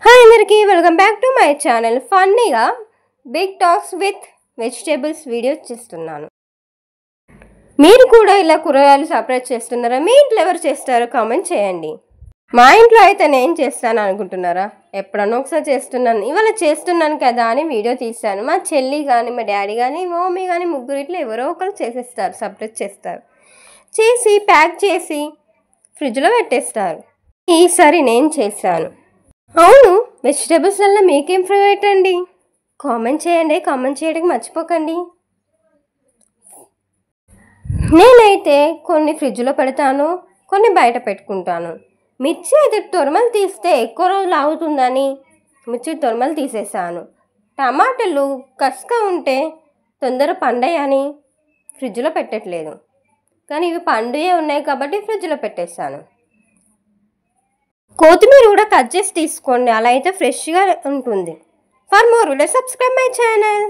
Hi అందరికీ welcome back to my channel. ఫన్నీగా big talks with vegetables videos చేస్తున్నాను. మీరు కూడా ఇలా కూరగాయలు సపరేట్ చేస్తున్నారా? మీ ఇంట్లో ఎవరు చేస్తారో కామెంట్ చేయండి. మా ఇంట్లో అయితే నేను చేస్తాను అనుకుంటున్నారా? ఎప్పుడన్నా ఒకసారి చేస్తున్నాను, ఇవాళ చేస్తున్నాను కదా అని వీడియో తీశాను. మా చెల్లి కానీ మా డాడీ కానీ మా మమ్మీ కానీ ముగ్గురు ఇట్లా ఎవరో ఒకరు చేసేస్తారు, సపరేట్ చేస్తారు. చేసి ప్యాక్ చేసి ఫ్రిడ్జ్లో పెట్టేస్తారు. ఈసారి నేను చేశాను. అవును, వెజిటేబుల్స్ వల్ల మీకేం ఫేవరెట్ అండి? కామెంట్ చేయండి. కామెంట్ చేయడానికి మర్చిపోకండి. నేనైతే కొన్ని ఫ్రిడ్జ్లో పెడతాను, కొన్ని బయట పెట్టుకుంటాను. మిర్చి అయితే తొరమలు తీస్తే ఎక్కువ రోజులు అవుతుందని మిర్చి తొరమలు తీసేసాను. టమాటాలు కసుగా ఉంటే తొందర పండాయని ఫ్రిడ్జ్లో పెట్టట్లేదు, కానీ ఇవి పండుయే ఉన్నాయి కాబట్టి ఫ్రిడ్జ్లో పెట్టేశాను. కొత్తిమీర కూడా కట్ చేసి తీసుకోండి, అలా అయితే ఫ్రెష్గా ఉంటుంది. For more videos subscribe my channel.